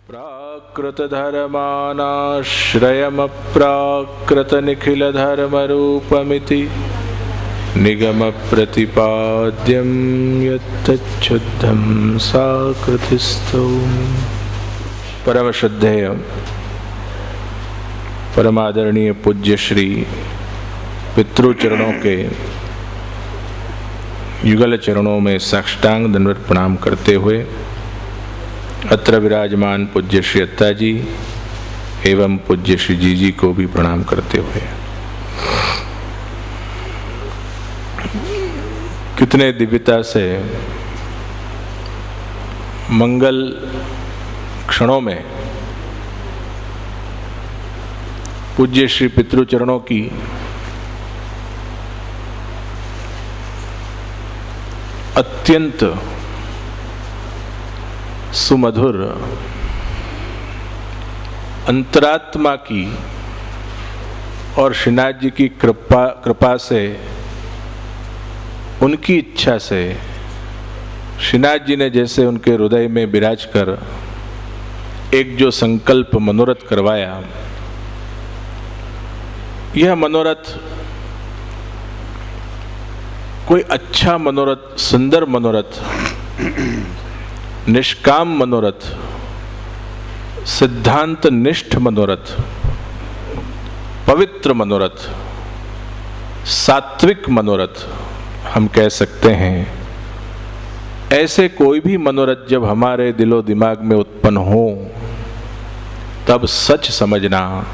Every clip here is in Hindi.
प्राकृतधर्मानाश्रयमप्राकृतनिखिलधर्मरूपमिति निगमप्रतिपाद्यं यत्तच्छुद्धं साकृतिस्थौ। परम श्रद्धेय परमादरणीय पूज्य श्री पितृचरणों के युगल चरणों में साष्टांग दंडवत प्रणाम करते हुए अत्र विराजमान पूज्य श्री अत्ता जी एवं पूज्य श्री जी को भी प्रणाम करते हुए कितने दिव्यता से मंगल क्षणों में पूज्य श्री पितृचरणों की अत्यंत सुमधुर अंतरात्मा की और श्रीनाथ जी की कृपा से उनकी इच्छा से श्रीनाथ जी ने जैसे उनके हृदय में विराज कर एक जो संकल्प मनोरथ करवाया, यह मनोरथ कोई अच्छा मनोरथ, सुंदर मनोरथ, निष्काम मनोरथ, सिद्धांत निष्ठ मनोरथ, पवित्र मनोरथ, सात्विक मनोरथ हम कह सकते हैं। ऐसे कोई भी मनोरथ जब हमारे दिलो दिमाग में उत्पन्न हो तब सच समझना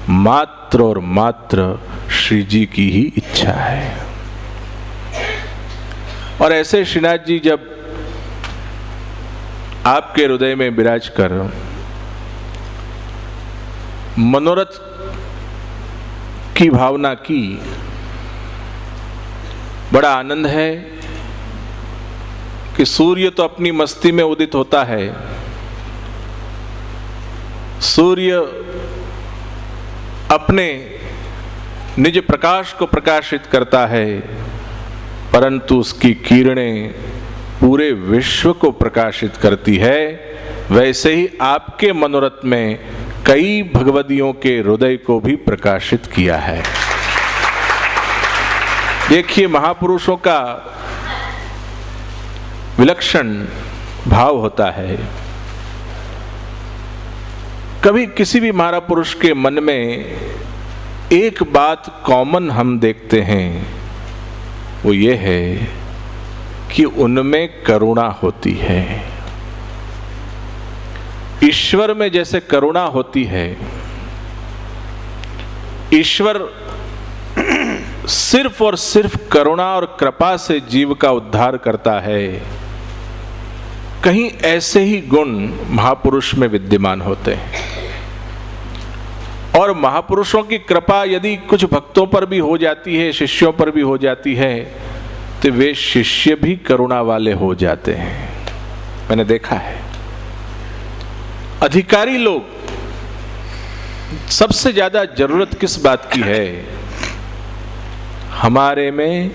मात्र और मात्र श्री जी की ही इच्छा है। और ऐसे श्रीनाथ जी जब आपके हृदय में विराज कर मनोरथ की भावना की, बड़ा आनंद है कि सूर्य तो अपनी मस्ती में उदित होता है, सूर्य अपने निज प्रकाश को प्रकाशित करता है, परंतु उसकी किरणें पूरे विश्व को प्रकाशित करती है। वैसे ही आपके मनोरथ में कई भगवदियों के हृदय को भी प्रकाशित किया है। देखिए, महापुरुषों का विलक्षण भाव होता है। कभी किसी भी महापुरुष के मन में एक बात कॉमन हम देखते हैं, वो ये है कि उनमें करुणा होती है। ईश्वर में जैसे करुणा होती है, ईश्वर सिर्फ और सिर्फ करुणा और कृपा से जीव का उद्धार करता है, कहीं ऐसे ही गुण महापुरुष में विद्यमान होते हैं। और महापुरुषों की कृपा यदि कुछ भक्तों पर भी हो जाती है, शिष्यों पर भी हो जाती है, तो वे शिष्य भी करुणा वाले हो जाते हैं। मैंने देखा है, अधिकारी लोग सबसे ज्यादा जरूरत किस बात की है? हमारे में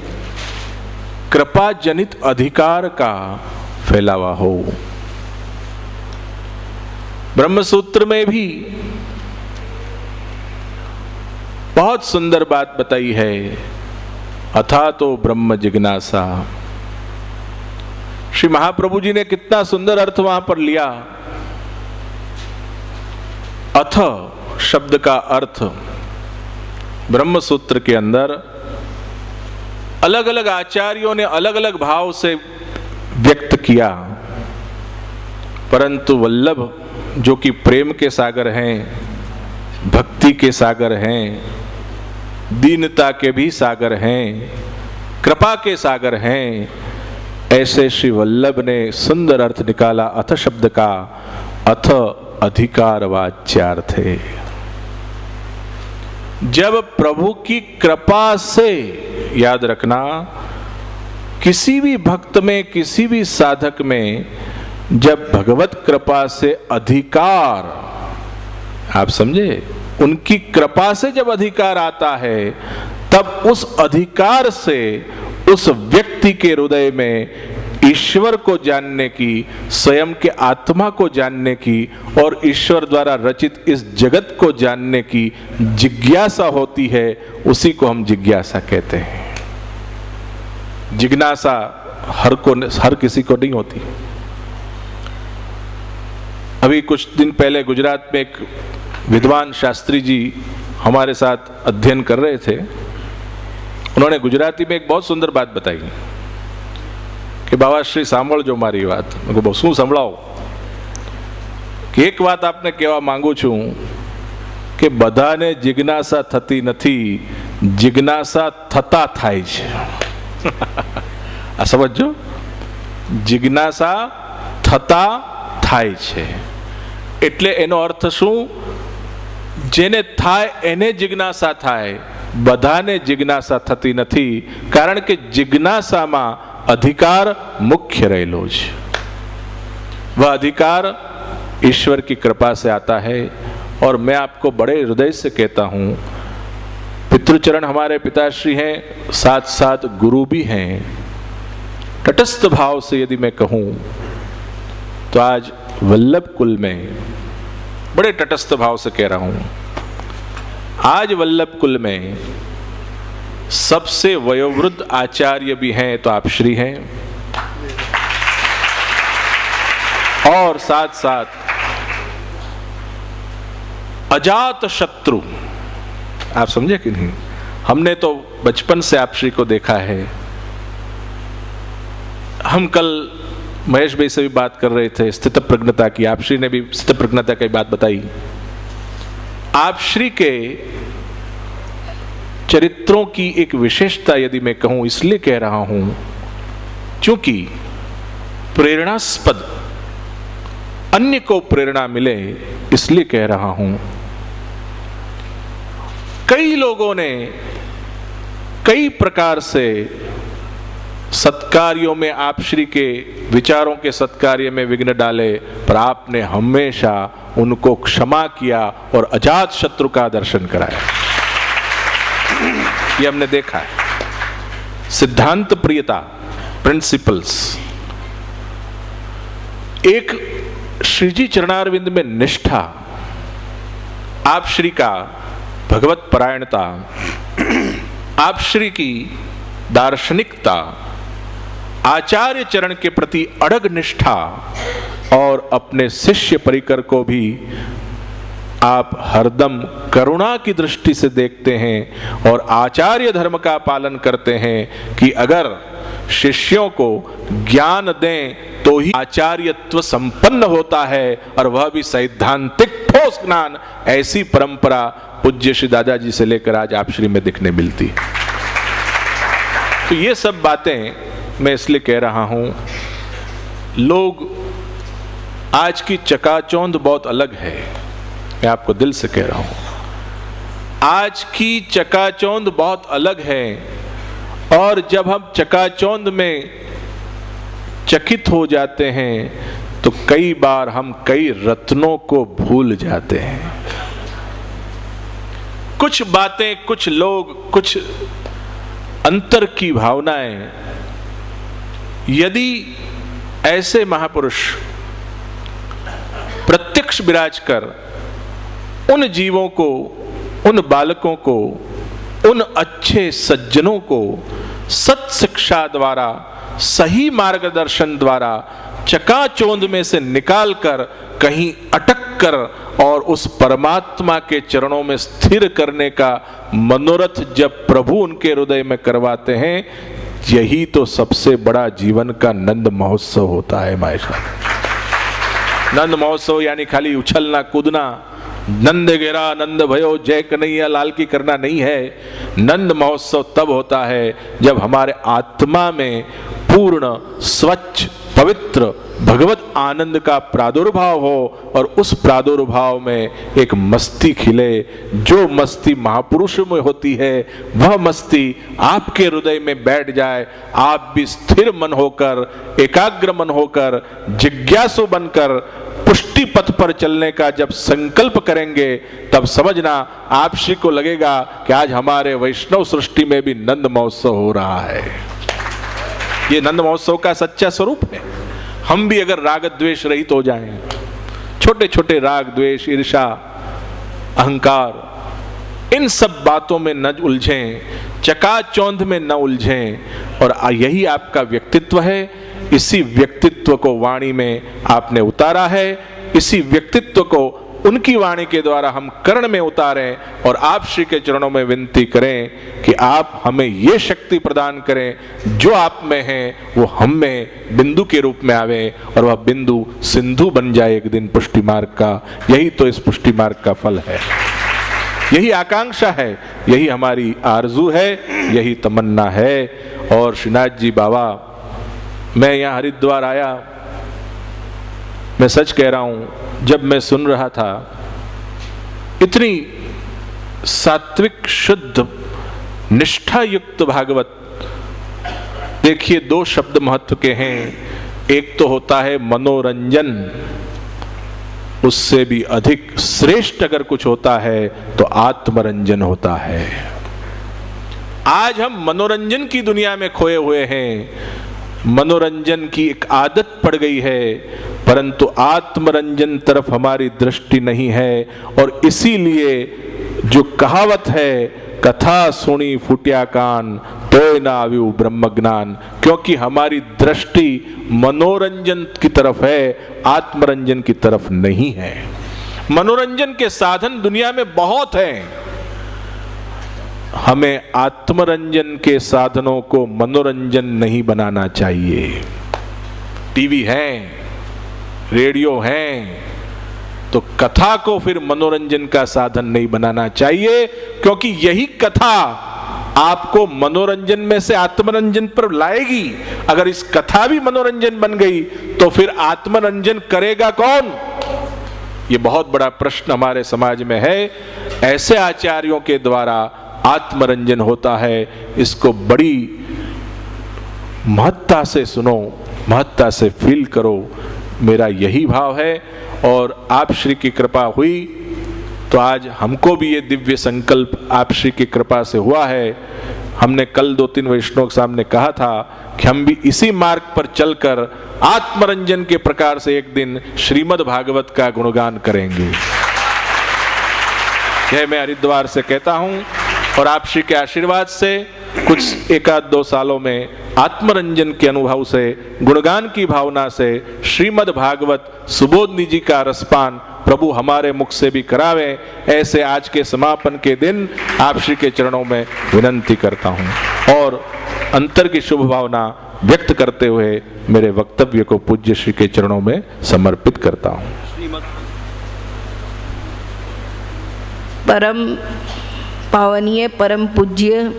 कृपा जनित अधिकार का फैलावा हो। ब्रह्मसूत्र में भी बहुत सुंदर बात बताई है, अथा तो ब्रह्म जिज्ञासा। श्री महाप्रभु जी ने कितना सुंदर अर्थ वहां पर लिया। अथ शब्द का अर्थ ब्रह्म सूत्र के अंदर अलग अलग आचार्यों ने अलग अलग भाव से व्यक्त किया, परंतु वल्लभ जो कि प्रेम के सागर हैं, भक्ति के सागर हैं, दीनता के भी सागर हैं, कृपा के सागर हैं, ऐसे श्री वल्लभ ने सुंदर अर्थ निकाला अथ शब्द का। अथ अधिकार वाच्यार्थ है। जब प्रभु की कृपा से, याद रखना, किसी भी भक्त में, किसी भी साधक में जब भगवत कृपा से अधिकार, आप समझे, उनकी कृपा से जब अधिकार आता है, तब उस अधिकार से उस व्यक्ति के हृदय में ईश्वर को जानने की, स्वयं के आत्मा को जानने की और ईश्वर द्वारा रचित इस जगत को जानने की जिज्ञासा होती है, उसी को हम जिज्ञासा कहते हैं। जिज्ञासा हर किसी को नहीं होती। अभी कुछ दिन पहले गुजरात में एक विद्वान शास्त्री जी हमारे साथ अध्ययन कर रहे थे। उन्होंने गुजराती में एक बहुत सुंदर बात बताई कि बाबा श्री सांभळजो मारी વાત। મેં કહ્યું શું સંભળાવો? કે એક વાત આપને કહેવા માંગુ છું કે બધાને જિજ્ઞાસા થતી નથી, જિજ્ઞાસા થતા થાય છે। આ સમજો, જિજ્ઞાસા થતા થાય છે એટલે એનો અર્થ શું? જેને થાય એને જિજ્ઞાસા થાય, બધાને જિજ્ઞાસા થતી નથી, કારણ કે જિજ્ઞાસામાં अधिकार मुख्य रहेलो है। वह अधिकार ईश्वर की कृपा से आता है। और मैं आपको बड़े हृदय से कहता हूं, पितृचरण हमारे पिताश्री हैं, साथ साथ गुरु भी हैं। तटस्थ भाव से यदि मैं कहूं तो आज वल्लभ कुल में, बड़े तटस्थ भाव से कह रहा हूं, आज वल्लभ कुल में सबसे वयोवृद्ध आचार्य भी हैं तो आप श्री हैं, और साथ साथ अजात शत्रु, आप समझे कि नहीं? हमने तो बचपन से आप श्री को देखा है। हम कल महेश भाई से भी बात कर रहे थे स्थित प्रज्ञता की, आप श्री ने भी स्थित प्रज्ञता की बात बताई। आप श्री के चरित्रों की एक विशेषता यदि मैं कहूं, इसलिए कह रहा हूं क्योंकि प्रेरणास्पद, अन्य को प्रेरणा मिले, इसलिए कह रहा हूं। कई लोगों ने कई प्रकार से सत्कार्यों में आप श्री के विचारों के सत्कार्य में विघ्न डाले, पर आपने हमेशा उनको क्षमा किया और अजात शत्रु का दर्शन कराया। ये हमने देखा है। सिद्धांत प्रियता, प्रिंसिपल्स। एक श्रीजी चरणारविंद में निष्ठा, आप श्री का भगवत परायणता, आप श्री की दार्शनिकता, आचार्य चरण के प्रति अड़ग निष्ठा, और अपने शिष्य परिकर को भी आप हरदम करुणा की दृष्टि से देखते हैं और आचार्य धर्म का पालन करते हैं कि अगर शिष्यों को ज्ञान दें तो ही आचार्यत्व संपन्न होता है, और वह भी सैद्धांतिक ठोस ज्ञान। ऐसी परंपरा पूज्य श्री दादाजी से लेकर आज आप श्री में दिखने मिलती। तो ये सब बातें मैं इसलिए कह रहा हूं, लोग आज की चकाचौंध बहुत अलग है। मैं आपको दिल से कह रहा हूं, आज की चकाचौंध बहुत अलग है। और जब हम चकाचौंध में चकित हो जाते हैं तो कई बार हम कई रत्नों को भूल जाते हैं। कुछ बातें, कुछ लोग, कुछ अंतर की भावनाएं, यदि ऐसे महापुरुष प्रत्यक्ष विराज कर उन जीवों को, उन बालकों को, उन अच्छे सज्जनों को सत शिक्षा द्वारा, सही मार्गदर्शन द्वारा चकाचौंध में से निकालकर कहीं अटक कर और उस परमात्मा के चरणों में स्थिर करने का मनोरथ जब प्रभु उनके हृदय में करवाते हैं, यही तो सबसे बड़ा जीवन का नंद महोत्सव होता है। मायशा नंद महोत्सव यानी खाली उछलना कूदना, नंद गिरा नंद भयो जय कन्हैया लाल की करना नहीं है। नंद महोत्सव तब होता है जब हमारे आत्मा में पूर्ण स्वच्छ पवित्र भगवत आनंद का प्रादुर्भाव हो और उस प्रादुर्भाव में एक मस्ती खिले। जो मस्ती महापुरुष में होती है वह मस्ती आपके हृदय में बैठ जाए, आप भी स्थिर मन होकर, एकाग्र मन होकर, जिज्ञासु बनकर पुष्टि पथ पर चलने का जब संकल्प करेंगे, तब समझना आप श्री को लगेगा कि आज हमारे वैष्णव सृष्टि में भी नंद महोत्सव हो रहा है। ये नंद महोत्सव का सच्चा स्वरूप है। हम भी अगर राग द्वेष रहित हो जाएं, छोटे छोटे राग द्वेष ईर्ष्या अहंकार इन सब बातों में न उलझें, चकाचौंध में न उलझें, और यही आपका व्यक्तित्व है। इसी व्यक्तित्व को वाणी में आपने उतारा है, इसी व्यक्तित्व को उनकी वाणी के द्वारा हम कर्ण में उतारें, और आप श्री के चरणों में विनती करें कि आप हमें ये शक्ति प्रदान करें जो आप में है वो हम में बिंदु के रूप में आवे, और वह बिंदु सिंधु बन जाए एक दिन पुष्टि मार्ग का। यही तो इस पुष्टि मार्ग का फल है, यही आकांक्षा है, यही हमारी आरजू है, यही तमन्ना है। और श्रीनाथ जी बाबा, मैं यहाँ हरिद्वार आया, मैं सच कह रहा हूं, जब मैं सुन रहा था इतनी सात्विक शुद्ध निष्ठा युक्त भागवत। देखिए, दो शब्द महत्व के हैं, एक तो होता है मनोरंजन, उससे भी अधिक श्रेष्ठ अगर कुछ होता है तो आत्मरंजन होता है। आज हम मनोरंजन की दुनिया में खोए हुए हैं, मनोरंजन की एक आदत पड़ गई है, परंतु आत्मरंजन तरफ हमारी दृष्टि नहीं है। और इसीलिए जो कहावत है, कथा सुनी फूटिया कान तो ना आव्यू ब्रह्म ज्ञान, क्योंकि हमारी दृष्टि मनोरंजन की तरफ है, आत्मरंजन की तरफ नहीं है। मनोरंजन के साधन दुनिया में बहुत हैं, हमें आत्मरंजन के साधनों को मनोरंजन नहीं बनाना चाहिए। टीवी है, रेडियो है, तो कथा को फिर मनोरंजन का साधन नहीं बनाना चाहिए, क्योंकि यही कथा आपको मनोरंजन में से आत्मरंजन पर लाएगी। अगर इस कथा भी मनोरंजन बन गई तो फिर आत्मरंजन करेगा कौन? ये बहुत बड़ा प्रश्न हमारे समाज में है। ऐसे आचार्यों के द्वारा आत्मरंजन होता है, इसको बड़ी महत्ता से सुनो, महत्ता से फील करो, मेरा यही भाव है। और आप श्री की कृपा हुई तो आज हमको भी ये दिव्य संकल्प आप श्री की कृपा से हुआ है। हमने कल 2-3 वैष्णव के सामने कहा था कि हम भी इसी मार्ग पर चलकर आत्मरंजन के प्रकार से एक दिन श्रीमद् भागवत का गुणगान करेंगे। यह मैं हरिद्वार से कहता हूं, और आप श्री के आशीर्वाद से कुछ 1-2 सालों में आत्मरंजन के अनुभव से, गुणगान की भावना से श्रीमद् भागवत सुबोधनी जी का रसपान प्रभु हमारे मुख से भी करावे, ऐसे आज के समापन के दिन आप श्री के चरणों में विनंती करता हूं। और अंतर की शुभ भावना व्यक्त करते हुए मेरे वक्तव्य को पूज्य श्री के चरणों में समर्पित करता हूं। परम पावनीय परम पूज्य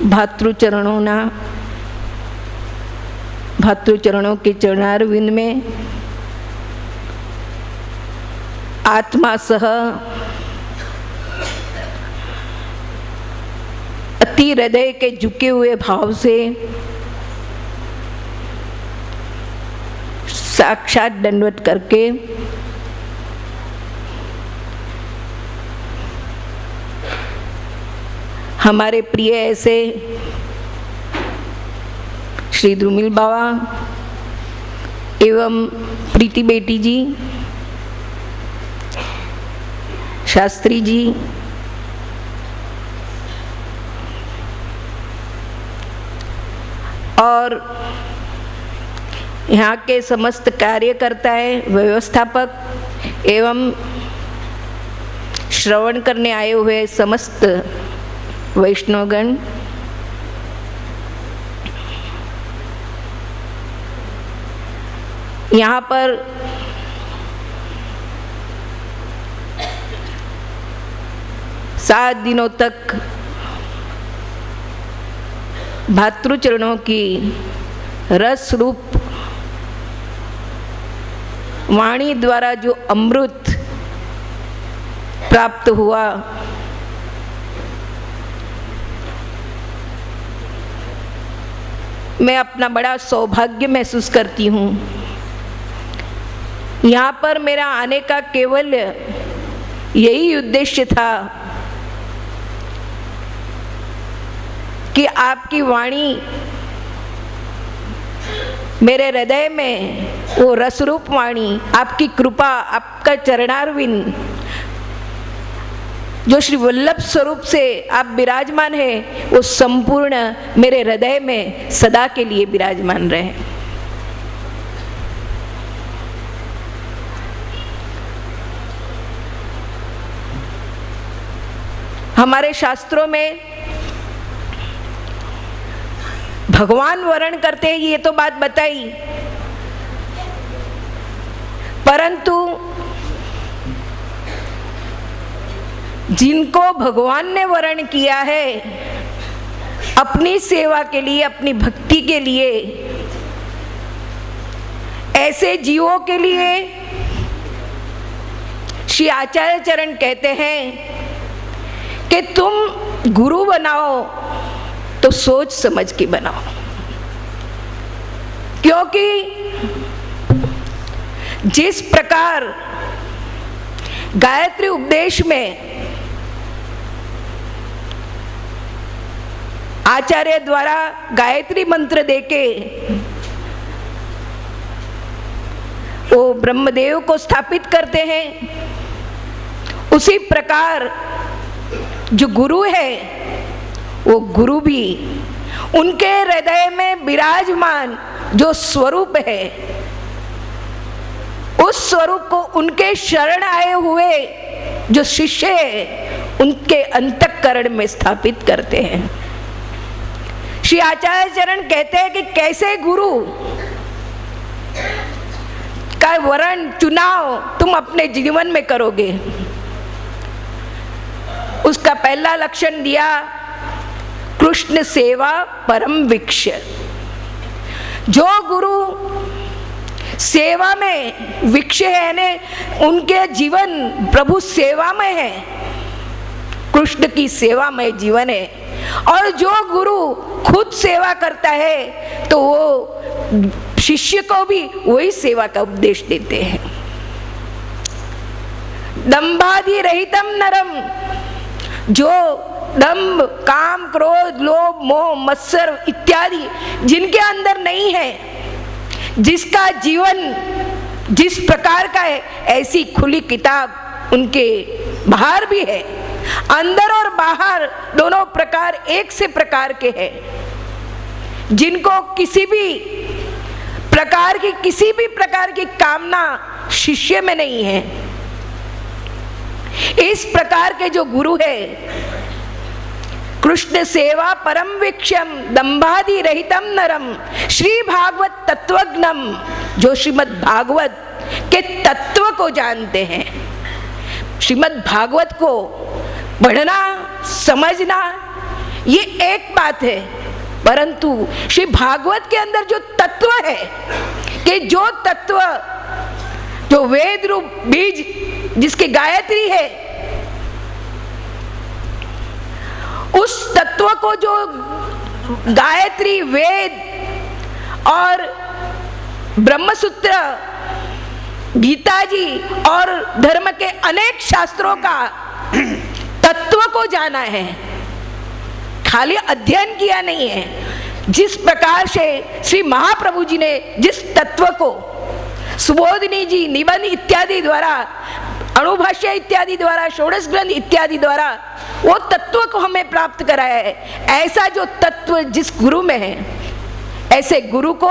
भातृचरणों के चरणारविंद में आत्मा सह अति हृदय के झुके हुए भाव से साक्षात दंडवत करके हमारे प्रिय ऐसे श्री द्रुमिल बाबा एवं प्रीति बेटी जी, शास्त्री जी, और यहाँ के समस्त कार्यकर्ता व्यवस्थापक एवं श्रवण करने आए हुए समस्त वैष्णवगण, यहाँ पर सात दिनों तक भातृचरणों की रस रूप वाणी द्वारा जो अमृत प्राप्त हुआ, मैं अपना बड़ा सौभाग्य महसूस करती हूँ। यहाँ पर मेरा आने का केवल यही उद्देश्य था कि आपकी वाणी मेरे हृदय में वो रसरूप वाणी, आपकी कृपा, आपका चरणारविंद जो श्री वल्लभ स्वरूप से आप विराजमान हैं, वो संपूर्ण मेरे हृदय में सदा के लिए विराजमान रहे। हमारे शास्त्रों में भगवान वर्ण करते हैं, ये तो बात बताई, परंतु जिनको भगवान ने वर्ण किया है अपनी सेवा के लिए, अपनी भक्ति के लिए, ऐसे जीवों के लिए श्री आचार्य चरण कहते हैं कि तुम गुरु बनाओ तो सोच समझ के बनाओ, क्योंकि जिस प्रकार गायत्री उपदेश में आचार्य द्वारा गायत्री मंत्र देके वो ब्रह्मदेव को स्थापित करते हैं, उसी प्रकार जो गुरु है वो गुरु भी उनके हृदय में विराजमान जो स्वरूप है, उस स्वरूप को उनके शरण आए हुए जो शिष्य है उनके अंतःकरण में स्थापित करते हैं। श्री आचार्य चरण कहते हैं कि कैसे गुरु का वर्ण चुनाव तुम अपने जीवन में करोगे। उसका पहला लक्षण दिया कृष्ण सेवा परम वीक्ष। जो गुरु सेवा में वीक्ष है ने उनके जीवन प्रभु सेवा में है, कृष्ण की सेवा में जीवन है, और जो गुरु खुद सेवा करता है तो वो शिष्य को भी वही सेवा का उपदेश देते हैं। दंभादि रहितम नरम, जो दंभ, काम, क्रोध, लोभ, मोह, मत्सर इत्यादि जिनके अंदर नहीं है, जिसका जीवन जिस प्रकार का है, ऐसी खुली किताब उनके बाहर भी है, अंदर और बाहर दोनों प्रकार एक से प्रकार के हैं, जिनको किसी भी प्रकार की कामना शिष्य में नहीं है। इस प्रकार के जो गुरु है, कृष्ण सेवा परम वीक्षम दंभादि रहितम नरम श्री भागवत तत्वज्ञम, जो श्रीमद् भागवत के तत्व को जानते हैं। श्रीमद् भागवत को पढ़ना समझना ये एक बात है, परंतु श्री भागवत के अंदर जो तत्व है, कि जो तत्व जो वेद रूप बीज जिसकी गायत्री है, उस तत्व को जो गायत्री, वेद और ब्रह्मसूत्र, गीता जी और धर्म के अनेक शास्त्रों का तत्व को जाना है, खाली अध्ययन किया नहीं है। जिस प्रकार से श्री महाप्रभु जी ने जिस तत्व को सुबोधिनी जी निबंध इत्यादि द्वारा, अणुभाष्य इत्यादि द्वारा, षोडश ग्रंथ इत्यादि द्वारा वो तत्व को हमें प्राप्त कराया है, ऐसा जो तत्व जिस गुरु में है, ऐसे गुरु को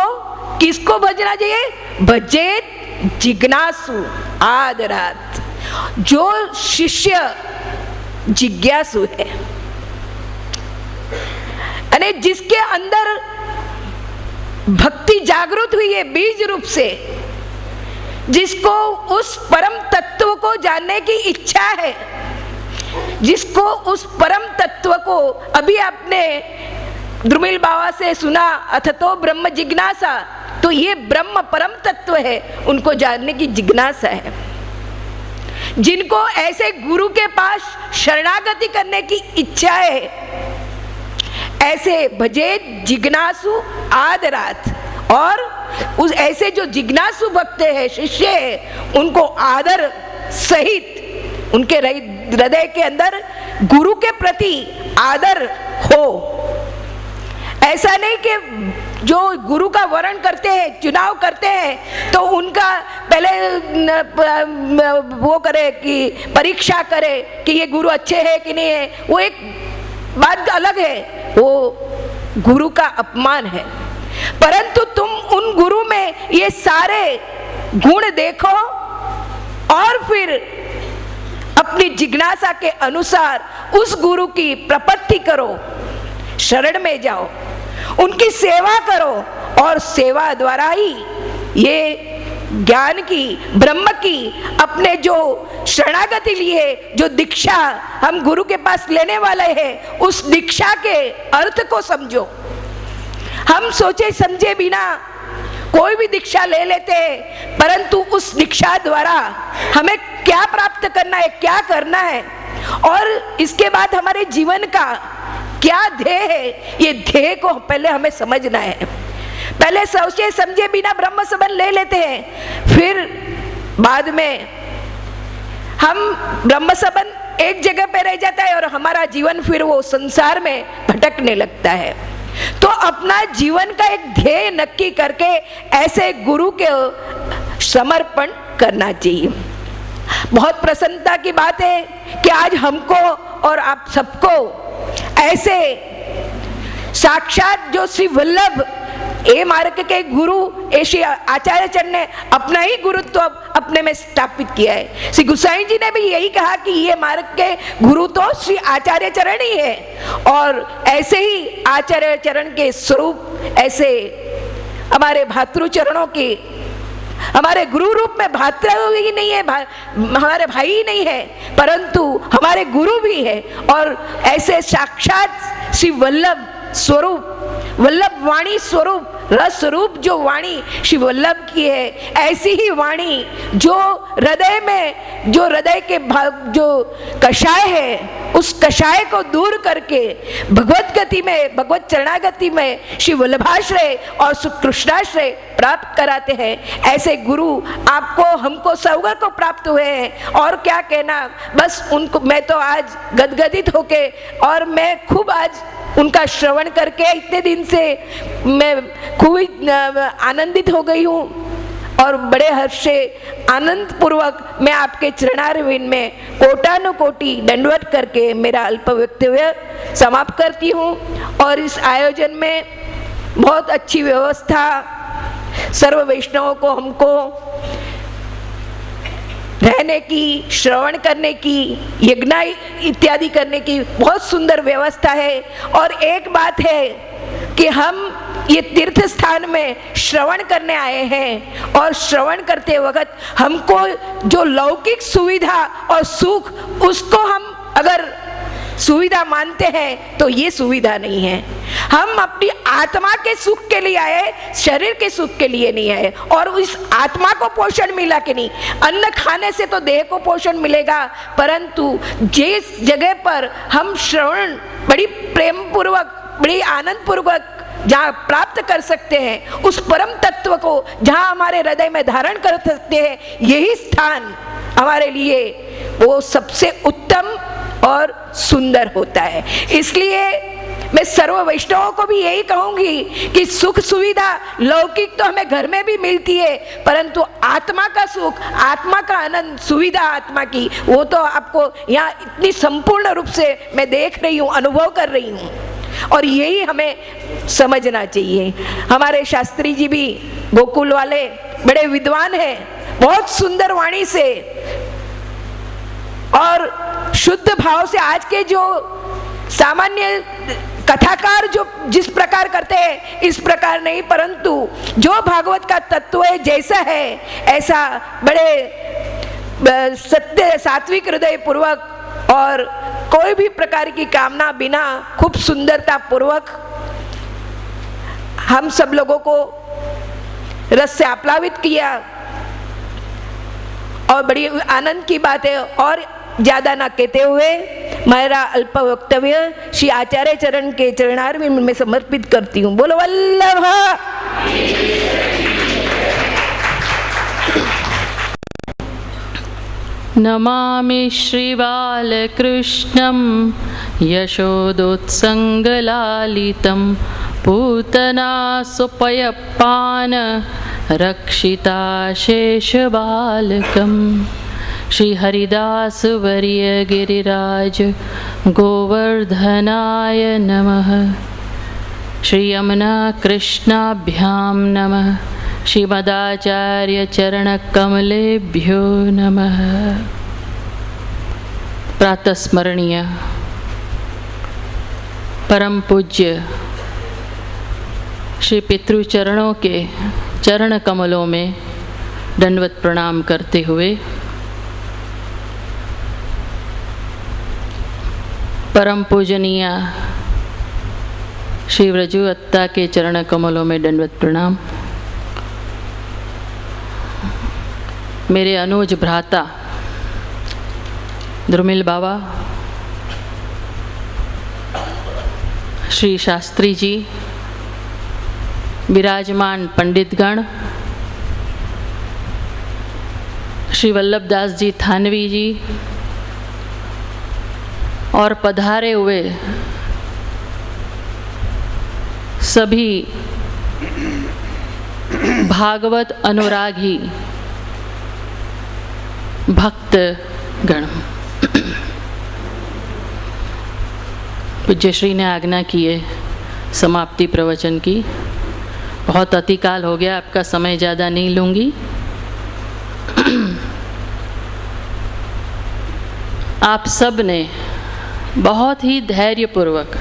किसको भजना चाहिए? भजेत जिज्ञासु आदरात, जो शिष्य जिज्ञासु है, अने जिसके अंदर भक्ति जागृत हुई है बीज रूप से, जिसको उस परम तत्व को जानने की इच्छा है, जिसको उस परम तत्व को अभी आपने द्रुमिल बाबा से सुना, अथतो ब्रह्म जिज्ञासा, तो ये ब्रह्म परम तत्व है, उनको जानने की जिज्ञासा है। जिनको ऐसे गुरु के पास शरणागति करने की इच्छा है, ऐसे भजेत जिज्ञासु आदरात, और उस ऐसे जो जिज्ञासु भक्त है, शिष्य है, उनको आदर सहित उनके हृदय के अंदर गुरु के प्रति आदर हो, ऐसा नहीं कि जो गुरु का वर्ण करते हैं, चुनाव करते हैं, तो उनका पहले वो करे कि परीक्षा करे कि ये गुरु अच्छे हैं कि नहीं है। वो एक बात अलग है, वो गुरु का अपमान है। परंतु तुम उन गुरु में ये सारे गुण देखो और फिर अपनी जिज्ञासा के अनुसार उस गुरु की प्रपत्ति करो, शरण में जाओ, उनकी सेवा करो और सेवा द्वारा ही ये ज्ञान की, ब्रह्म की, अपने जो शरणागति लिए, जो दीक्षा हम गुरु के पास लेने वाले हैं, उस दीक्षा के अर्थ को समझो। हम सोचे समझे बिना कोई भी दीक्षा ले लेते हैं, परंतु उस दीक्षा द्वारा हमें क्या प्राप्त करना है, क्या करना है और इसके बाद हमारे जीवन का क्या ध्येय है, ये ध्येय को पहले हमें समझना है। पहले सोचे समझे बिना ब्रह्म संबंध ले लेते हैं, फिर बाद में हम ब्रह्म संबंध एक जगह पे रह जाता है और हमारा जीवन फिर वो संसार में भटकने लगता है। तो अपना जीवन का एक ध्येय नक्की करके ऐसे गुरु के समर्पण करना चाहिए। बहुत प्रसन्नता की बात है कि आज हमको और आप सबको ऐसे साक्षात जो श्री वल्लभ ए मार्ग के गुरु ऐसे आचार्य चरण ने अपना ही गुरुत्व अपने में स्थापित किया है। श्री गोसाई जी ने भी यही कहा कि ये मार्ग के गुरु तो श्री आचार्य चरण ही है और ऐसे ही आचार्य चरण के स्वरूप ऐसे हमारे भातृ चरणों के, हमारे गुरु रूप में भातृ ही नहीं है, हमारे भाई ही नहीं है, परंतु हमारे गुरु भी है। और ऐसे साक्षात श्री वल्लभ स्वरूप, वल्लभ वाणी स्वरूप, रस रूप जो वाणी श्री वल्लभ की है, ऐसी ही वाणी जो हृदय में, जो हृदय के जो कषाय है, उस कषाय को दूर करके भगवत गति में, भगवत चरणागति में श्री वल्लभाश्रय और कृष्णाश्रय प्राप्त कराते हैं। ऐसे गुरु आपको, हमको, सबको को प्राप्त हुए हैं। और क्या कहना, बस उनको मैं तो आज गदगदित होके और मैं खूब आज उनका श्रवण करके इतने दिन से मैं खूब आनंदित हो गई हूँ और बड़े हर्ष से आनंद पूर्वक मैं आपके चरणारविंद में कोटानुकोटि दंडवत करके मेरा अल्प वक्तव्य समाप्त करती हूँ। और इस आयोजन में बहुत अच्छी व्यवस्था, सर्व वैष्णवों को, हमको रहने की, श्रवण करने की, यज्ञ इत्यादि करने की बहुत सुंदर व्यवस्था है। और एक बात है कि हम ये तीर्थ स्थान में श्रवण करने आए हैं और श्रवण करते वक्त हमको जो लौकिक सुविधा और सुख, उसको हम अगर सुविधा मानते हैं तो ये सुविधा नहीं है। हम अपनी आत्मा के सुख के लिए आए, शरीर के सुख के लिए नहीं आए। और इस आत्मा को पोषण मिला कि नहीं, अन्न खाने से तो देह को पोषण मिलेगा, परंतु जिस जगह पर हम श्रवण बड़ी प्रेम पूर्वक, बड़ी आनंद पूर्वक जहाँ प्राप्त कर सकते हैं, उस परम तत्व को जहाँ हमारे हृदय में धारण कर सकते हैं, यही स्थान हमारे लिए वो सबसे उत्तम और सुंदर होता है। इसलिए मैं सर्व वैष्णवों को भी यही कहूंगी कि सुख सुविधा लौकिक तो हमें घर में भी मिलती है, परंतु आत्मा का सुख, आत्मा का आनंद, सुविधा आत्मा की, वो तो आपको यहाँ इतनी संपूर्ण रूप से मैं देख रही हूँ, अनुभव कर रही हूँ। और यही हमें समझना चाहिए। हमारे शास्त्री जी भी गोकुल वाले बड़े विद्वान हैं, बहुत सुंदर वाणी से और शुद्ध भाव से आज के जो सामान्य कथाकार जो जिस प्रकार करते हैं इस प्रकार नहीं, परंतु जो भागवत का तत्व है जैसा है ऐसा बड़े सत्य सात्विक हृदय पूर्वक और कोई भी प्रकार की कामना बिना खूब सुंदरता पूर्वक हम सब लोगों को रस से आप्लावित किया और बड़ी आनंद की बात है। और ज्यादा ना कहते हुए मेरा अल्प वक्तव्य श्री आचार्य चरण के चरणारविंद में समर्पित करती हूँ। बोलो वल्लभ। नमामि श्रीबालकृष्णं यशोदोत्सङ्गलालितं पूतना सुपयपान रक्षिता शेषबालकम्। श्री हरिदास वर्य गिरिराज गोवर्धनाय नमः। श्री यमुना कृष्णाभ्यां नमः। श्रीमदाचार्य चरणकमलेभ्यो नमः। प्रातस्मरणीय परम पूज्य श्री पितृचरणों के चरण कमलों में दंडवत प्रणाम करते हुए परम पूजनीय श्री व्रजू अत्ता के चरण कमलों में दंडवत प्रणाम। मेरे अनुज भ्राता द्रुमिल बाबा, श्री शास्त्री जी, विराजमान पंडितगण, श्री वल्लभदास जी थानवी जी और पधारे हुए सभी भागवत अनुरागी भक्तगण। पूज्य श्री ने आज्ञा की है समाप्ति प्रवचन की। बहुत अतिकाल हो गया, आपका समय ज़्यादा नहीं लूँगी। आप सब ने बहुत ही धैर्यपूर्वक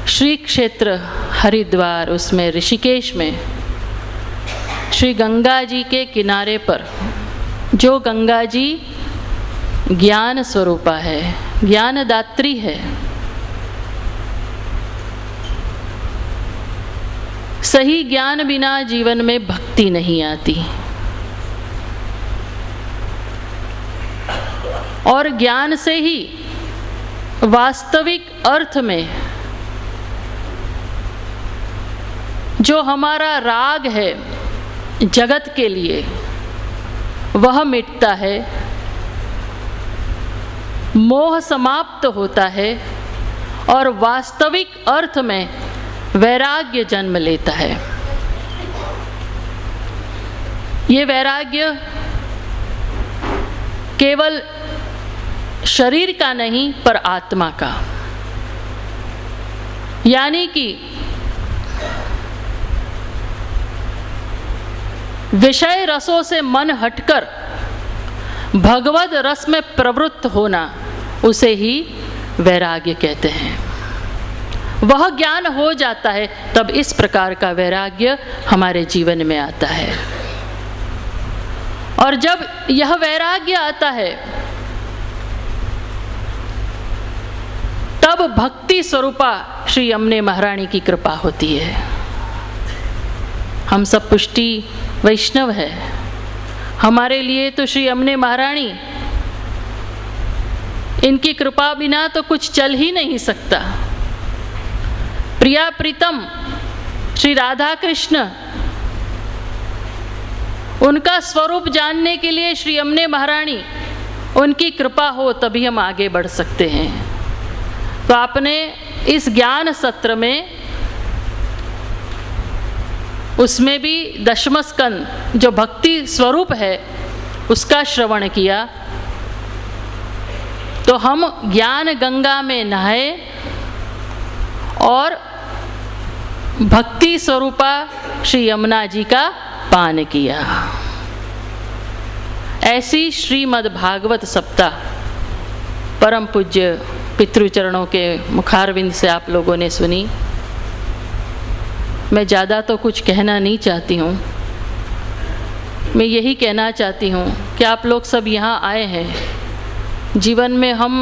श्री क्षेत्र हरिद्वार, उसमें ऋषिकेश में श्री गंगा जी के किनारे पर, जो गंगा जी ज्ञान स्वरूपा है, ज्ञानदात्री है, सही ज्ञान बिना जीवन में भक्ति नहीं आती और ज्ञान से ही वास्तविक अर्थ में जो हमारा राग है जगत के लिए वह मिटता है, मोह समाप्त होता है और वास्तविक अर्थ में वैराग्य जन्म लेता है। ये वैराग्य केवल शरीर का नहीं पर आत्मा का, यानी कि विषय रसों से मन हटकर भगवद रस में प्रवृत्त होना, उसे ही वैराग्य कहते हैं। वह ज्ञान हो जाता है तब इस प्रकार का वैराग्य हमारे जीवन में आता है। और जब यह वैराग्य आता है तब भक्ति स्वरूपा श्री यमुने महारानी की कृपा होती है। हम सब पुष्टि वैष्णव है, हमारे लिए तो श्री यमुने महारानी, इनकी कृपा बिना तो कुछ चल ही नहीं सकता। प्रिया प्रीतम श्री राधा कृष्ण, उनका स्वरूप जानने के लिए श्री यमुने महारानी, उनकी कृपा हो तभी हम आगे बढ़ सकते हैं। तो आपने इस ज्ञान सत्र में, उसमें भी दशम स्कंद जो भक्ति स्वरूप है उसका श्रवण किया, तो हम ज्ञान गंगा में नहाए और भक्ति स्वरूपा श्री यमुना जी का पान किया। ऐसी श्रीमद् भागवत सप्ताह परम पूज्य पितृचरणों के मुखारविंद से आप लोगों ने सुनी। मैं ज़्यादा तो कुछ कहना नहीं चाहती हूँ, मैं यही कहना चाहती हूँ कि आप लोग सब यहाँ आए हैं। जीवन में हम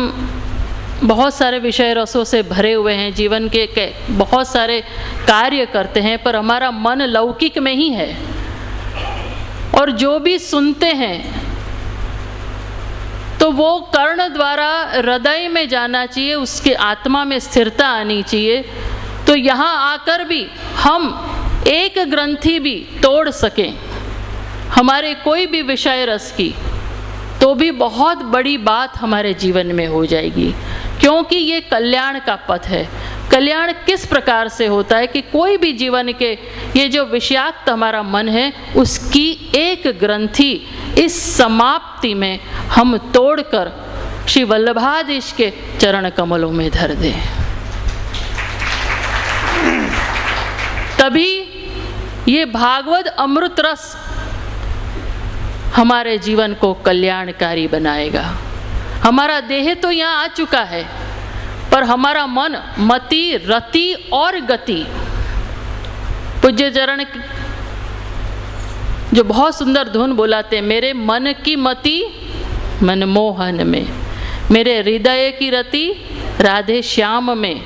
बहुत सारे विषय रसों से भरे हुए हैं, जीवन के बहुत सारे कार्य करते हैं, पर हमारा मन लौकिक में ही है। और जो भी सुनते हैं तो वो कर्ण द्वारा हृदय में जाना चाहिए, उसके आत्मा में स्थिरता आनी चाहिए। तो यहाँ आकर भी हम एक ग्रंथि भी तोड़ सकें हमारे कोई भी विषय रस की, तो भी बहुत बड़ी बात हमारे जीवन में हो जाएगी। क्योंकि ये कल्याण का पथ है। कल्याण किस प्रकार से होता है कि कोई भी जीवन के ये जो विषयाक्त हमारा मन है उसकी एक ग्रंथि इस समाप्ति में हम तोड़कर श्री वल्लभाधीश के चरण कमलों में धर दें, तभी ये भागवत अमृत रस हमारे जीवन को कल्याणकारी बनाएगा। हमारा देह तो यहाँ आ चुका है, पर हमारा मन, मति, रति और गति, पूज्य चरण जो बहुत सुंदर धुन बोलाते हैं, मेरे मन की मति मनमोहन में, मेरे हृदय की रति राधे श्याम में,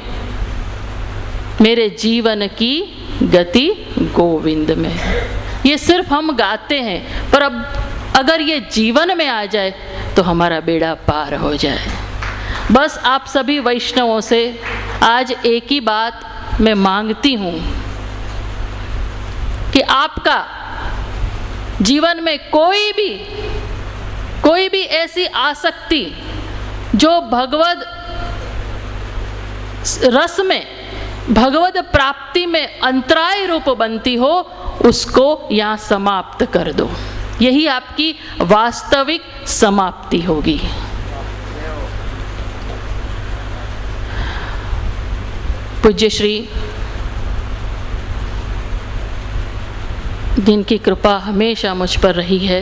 मेरे जीवन की गति गोविंद में। ये सिर्फ हम गाते हैं, पर अब अगर ये जीवन में आ जाए तो हमारा बेड़ा पार हो जाए। बस आप सभी वैष्णवों से आज एक ही बात मैं मांगती हूँ कि आपका जीवन में कोई भी ऐसी आसक्ति जो भगवद रस में, भगवद प्राप्ति में अंतराय रूप बनती हो, उसको यहाँ समाप्त कर दो। यही आपकी वास्तविक समाप्ति होगी। पूज्य श्री, जिनकी कृपा हमेशा मुझ पर रही है,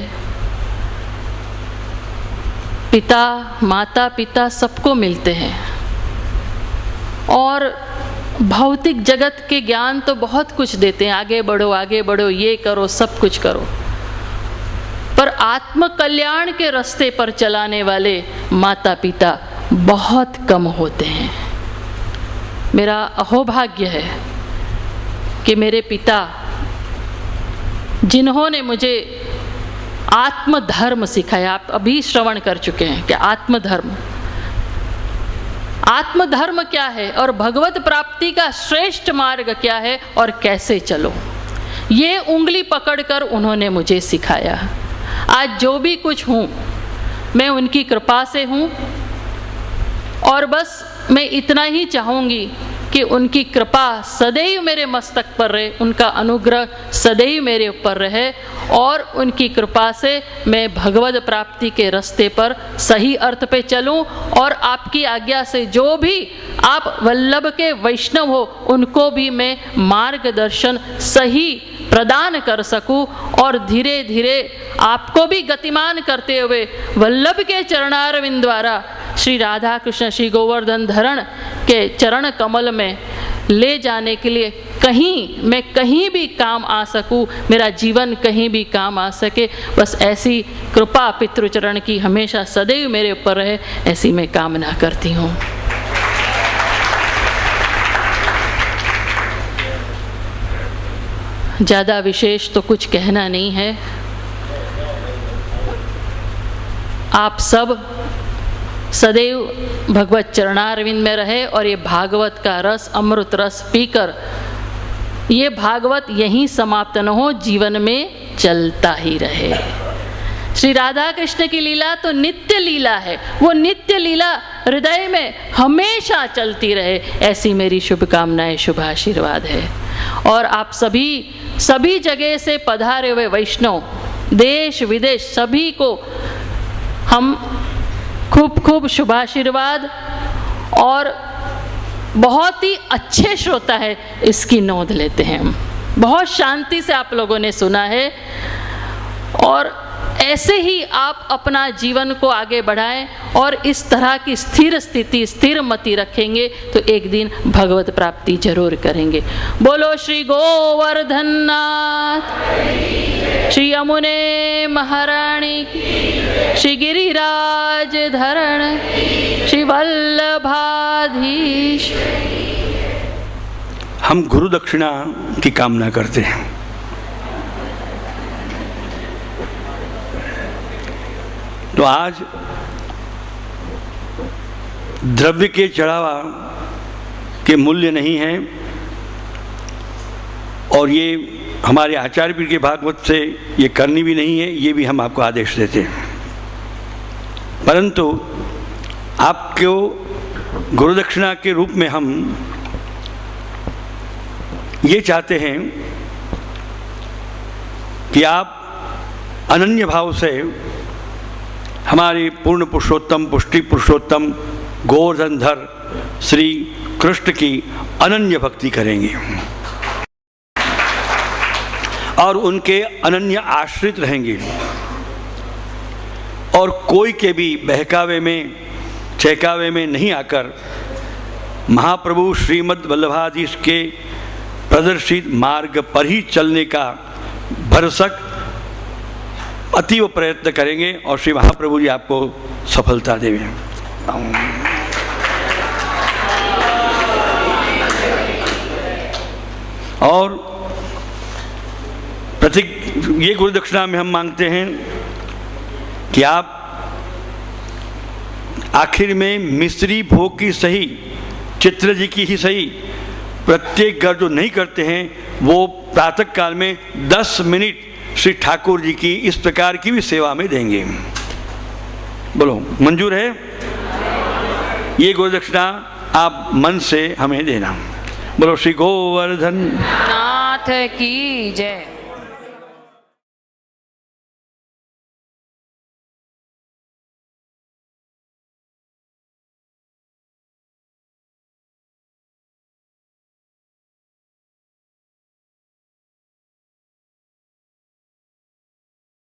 पिता, माता पिता सबको मिलते हैं और भौतिक जगत के ज्ञान तो बहुत कुछ देते हैं, आगे बढ़ो, ये करो, सब कुछ करो, पर आत्म कल्याण के रास्ते पर चलाने वाले माता पिता बहुत कम होते हैं। मेरा अहोभाग्य है कि मेरे पिता, जिन्होंने मुझे आत्मधर्म सिखाया, आप अभी श्रवण कर चुके हैं कि आत्मधर्म क्या है और भगवत प्राप्ति का श्रेष्ठ मार्ग क्या है और कैसे चलो, ये उंगली पकड़कर उन्होंने मुझे सिखाया। आज जो भी कुछ हूँ मैं उनकी कृपा से हूँ, और बस मैं इतना ही चाहूँगी कि उनकी कृपा सदैव मेरे मस्तक पर रहे, उनका अनुग्रह सदैव मेरे ऊपर रहे, और उनकी कृपा से मैं भगवत प्राप्ति के रास्ते पर सही अर्थ पे चलूं, और आपकी आज्ञा से जो भी आप वल्लभ के वैष्णव हो उनको भी मैं मार्गदर्शन सही प्रदान कर सकूं, और धीरे धीरे आपको भी गतिमान करते हुए वल्लभ के चरणारविंद द्वारा श्री राधा कृष्ण श्री गोवर्धन धरण के चरण कमल में ले जाने के लिए मैं कहीं भी काम आ सकूं, मेरा जीवन कहीं भी काम आ सके, बस ऐसी कृपा पितृचरण की हमेशा सदैव मेरे ऊपर रहे, ऐसी मैं कामना करती हूँ। ज़्यादा विशेष तो कुछ कहना नहीं है। आप सब सदैव भगवत चरणारविंद में रहे और ये भागवत का रस, अमृत रस पीकर ये भागवत यहीं समाप्त न हो, जीवन में चलता ही रहे। श्री राधा कृष्ण की लीला तो नित्य लीला है, वो नित्य लीला हृदय में हमेशा चलती रहे, ऐसी मेरी शुभकामनाएं, शुभ आशीर्वाद है। और आप सभी जगह से पधारे हुए वैष्णव, देश विदेश सभी को हम खूब खूब शुभाशीर्वाद, और बहुत ही अच्छे श्रोता है इसकी नोंद लेते हैं हम। बहुत शांति से आप लोगों ने सुना है, और ऐसे ही आप अपना जीवन को आगे बढ़ाएं, और इस तरह की स्थिर स्थिति, स्थिर मति रखेंगे तो एक दिन भगवत प्राप्ति जरूर करेंगे। बोलो श्री गोवर्धन नाथ, श्री यमुने महारानी, श्री गिरिराज धरण, श्री वल्लभाधीश। हम गुरु दक्षिणा की कामना करते हैं। तो आज द्रव्य के चढ़ावा के मूल्य नहीं है, और ये हमारे आचार्य पीठ के भागवत से ये करनी भी नहीं है, ये भी हम आपको आदेश देते हैं। परंतु आपको गुरुदक्षिणा के रूप में हम ये चाहते हैं कि आप अनन्य भाव से हमारे पूर्ण पुरुषोत्तम पुष्टि पुरुषोत्तम गोवर्धनधर श्री कृष्ण की अनन्य भक्ति करेंगे और उनके अनन्य आश्रित रहेंगे और कोई के भी बहकावे में चहकावे में नहीं आकर महाप्रभु श्रीमद् वल्लभाधीश के प्रदर्शित मार्ग पर ही चलने का भरसक अतीव प्रयत्न करेंगे और श्री महाप्रभु जी आपको सफलता देंगे। और ये गुरुदक्षिणा में हम मांगते हैं कि आप आखिर में मिश्री भोग की सही, चित्र जी की ही सही, प्रत्येक घर जो नहीं करते हैं वो प्रातः काल में 10 मिनट श्री ठाकुर जी की इस प्रकार की भी सेवा में देंगे। बोलो मंजूर है? ये गुरुदक्षिणा आप मन से हमें देना। बोलो श्री गोवर्धन नाथ की जय।